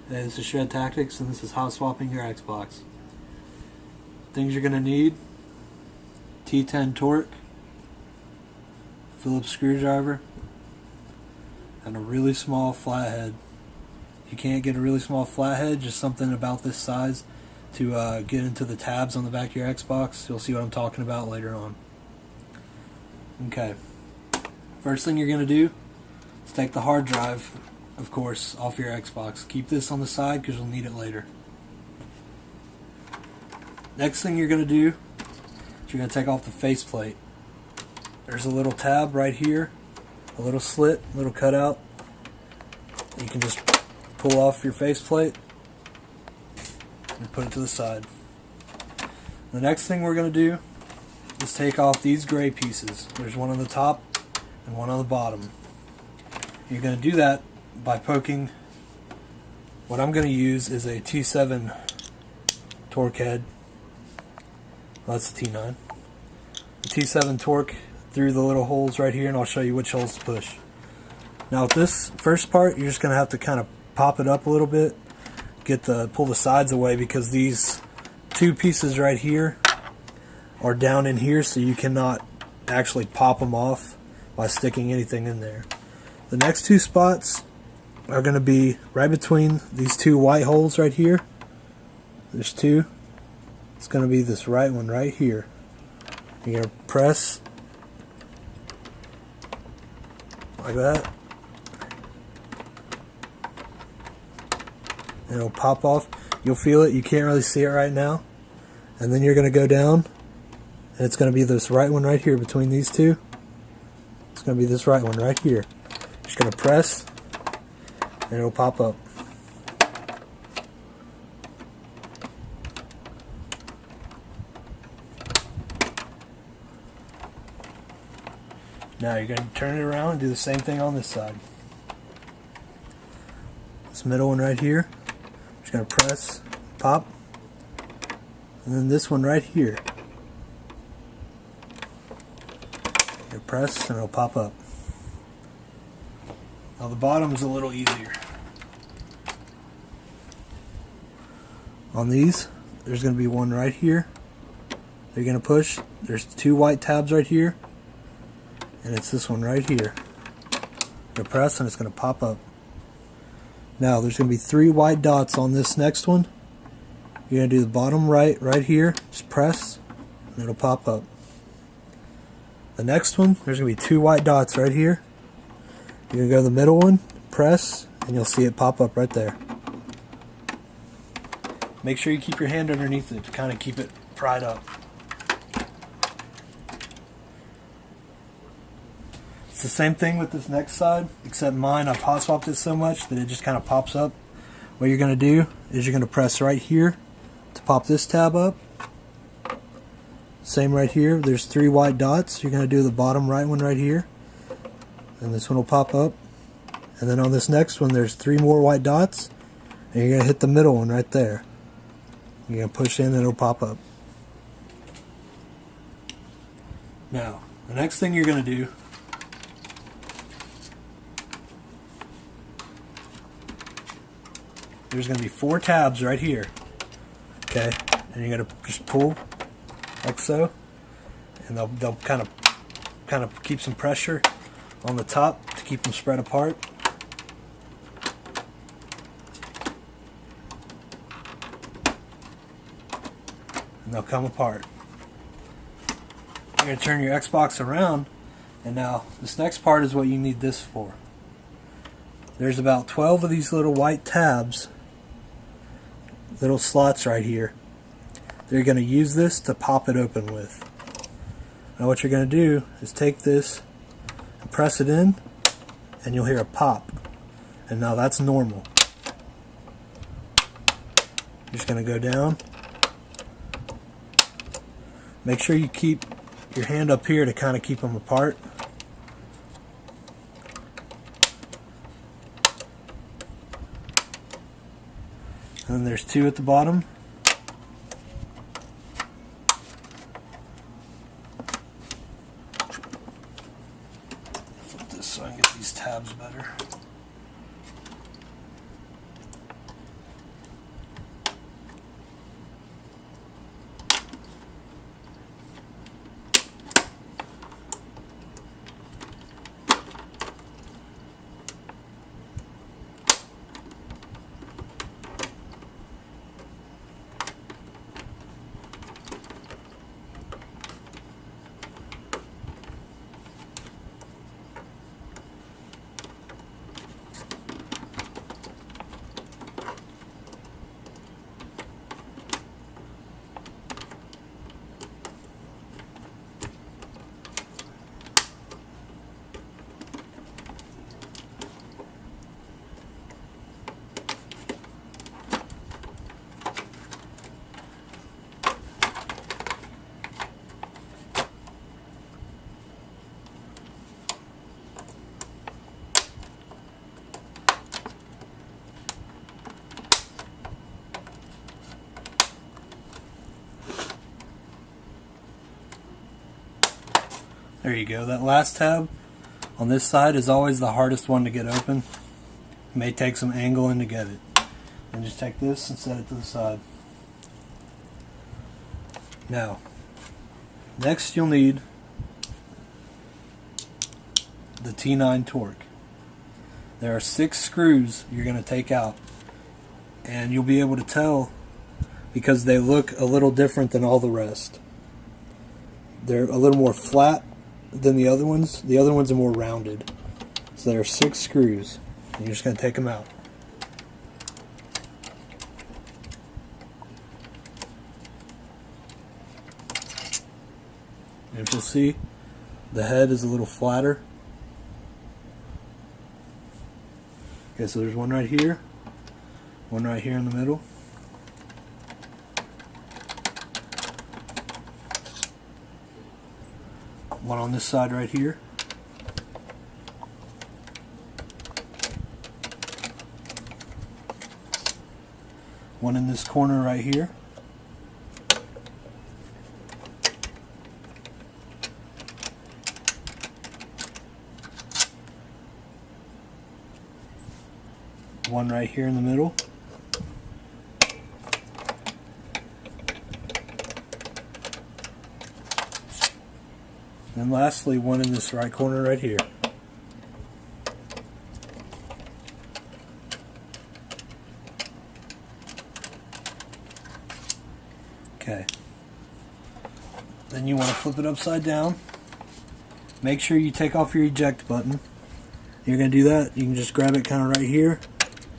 This is Shred Tactics, and this is hot swapping your Xbox. Things you're going to need: T10 torque, Phillips screwdriver, and a really small flathead. If you can't get a really small flathead, just something about this size to get into the tabs on the back of your Xbox. You'll see what I'm talking about later on. Okay. First thing you're going to do is take the hard drive, of course, off your Xbox. Keep this on the side because you'll need it later. Next thing you're going to do is you're going to take off the faceplate. There's a little tab right here, a little slit, a little cutout. You can just pull off your faceplate and put it to the side. The next thing we're going to do is take off these gray pieces. There's one on the top and one on the bottom. You're going to do that by poking. What I'm going to use is a T7 torque head. Well, that's the T9. The T7 torque through the little holes right here, and I'll show you which holes to push. Now with this first part, you're just going to have to kind of pop it up a little bit, pull the sides away, because these two pieces right here are down in here, so you cannot actually pop them off by sticking anything in there. The next two spots are going to be right between these two white holes right here. There's two. It's going to be this right one right here. You're going to press like that, and it'll pop off. You'll feel it. You can't really see it right now. And then you're going to go down, and it's going to be this right one right here between these two. It's going to be this right one right here. Just going to press, and it'll pop up. Now you're going to turn it around and do the same thing on this side. This middle one right here, just going to press, pop, and then this one right here, you press and it'll pop up. Now the bottom is a little easier. On these, there's going to be one right here. You're going to push. There's two white tabs right here, and it's this one right here. You press and it's going to pop up. Now there's going to be three white dots on this next one. You're going to do the bottom right here. Just press and it'll pop up. The next one, there's going to be two white dots right here. You're going to go to the middle one, press, and you'll see it pop up right there. Make sure you keep your hand underneath it to kind of keep it pried up. It's the same thing with this next side, except mine, I've hot swapped it so much that it just kind of pops up. What you're going to do is you're going to press right here to pop this tab up. Same right here, there's three white dots. You're going to do the bottom right one right here, and this one will pop up. And then on this next one, there's three more white dots, and you're going to hit the middle one right there. You're going to push in and it'll pop up. Now, the next thing you're going to do there's going to be four tabs right here, okay, and you're going to just pull like so, and they'll kind of keep some pressure on the top to keep them spread apart. And they'll come apart. You're going to turn your Xbox around, and now this next part is what you need this for. There's about 12 of these little white tabs, little slots right here. They're going to use this to pop it open with. Now what you're going to do is take this and press it in, and you'll hear a pop. And now that's normal. You're just going to go down. Make sure you keep your hand up here to kind of keep them apart. And then there's two at the bottom. Flip this so I can get these tabs better. There you go. That last tab on this side is always the hardest one to get open. It may take some angling to get it. And just take this and set it to the side. Now, next you'll need the T9 torque. There are 6 screws you're going to take out, and you'll be able to tell because they look a little different than all the rest. They're a little more flat than the other ones. The other ones are more rounded. So there are 6 screws, and you're just going to take them out. And if you'll see, the head is a little flatter. Okay, so there's one right here, one right here in the middle. One on this side right here. One in this corner right here. One right here in the middle. And lastly, one in this right corner right here. Okay. Then you want to flip it upside down. Make sure you take off your eject button. You're going to do that, you can just grab it kind of right here.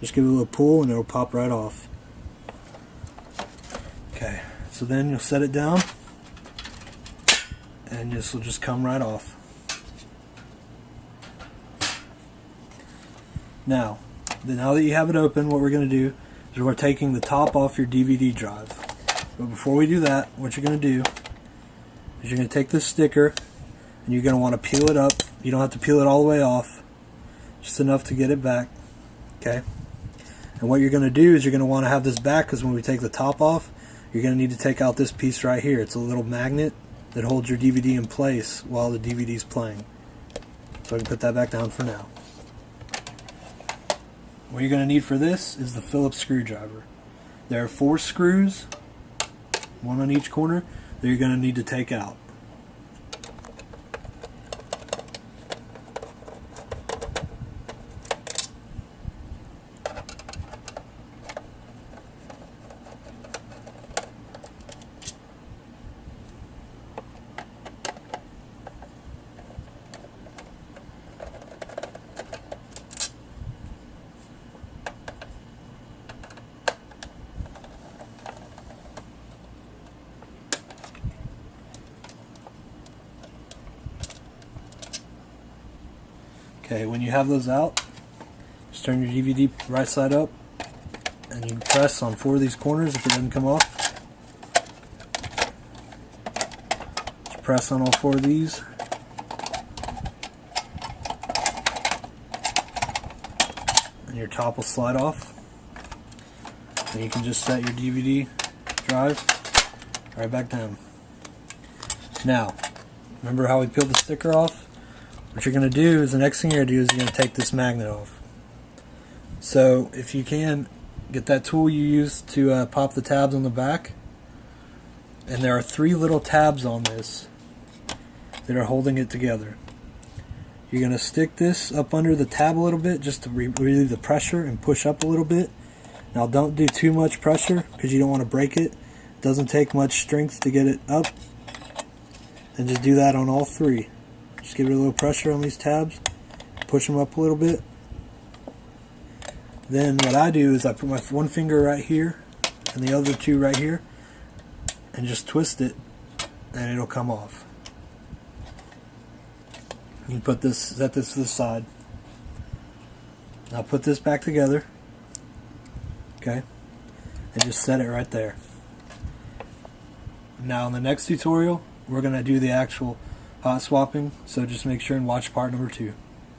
Just give it a little pull and it'll pop right off. Okay, so then you'll set it down and this will just come right off. Now that you have it open, what we're going to do is we're taking the top off your DVD drive. But before we do that, what you're going to do is you're going to take this sticker and you're going to want to peel it up. You don't have to peel it all the way off, just enough to get it back. Okay. And what you're going to do is you're going to want to have this back, because when we take the top off, you're going to need to take out this piece right here. It's a little magnet that holds your DVD in place while the DVD is playing. So I can put that back down for now. What you're going to need for this is the Phillips screwdriver. There are 4 screws, one on each corner, that you're going to need to take out. Okay, when you have those out, just turn your DVD right side up and you press on 4 of these corners if it doesn't come off. Just press on all 4 of these. And your top will slide off. And you can just set your DVD drive right back down. Now, remember how we peeled the sticker off? What you're going to do is, the next thing you're going to do is you're going to take this magnet off. So if you can, get that tool you use to pop the tabs on the back. And there are 3 little tabs on this that are holding it together. You're going to stick this up under the tab a little bit just to relieve the pressure and push up a little bit. Now don't do too much pressure because you don't want to break it. It doesn't take much strength to get it up. And just do that on all 3. Just give it a little pressure on these tabs, push them up a little bit. Then what I do is I put my one finger right here and the other 2 right here and just twist it and it'll come off. You can set this to the side. Now put this back together, okay, and just set it right there. Now in the next tutorial we're going to do the actual hot swapping, so just make sure and watch part number 2.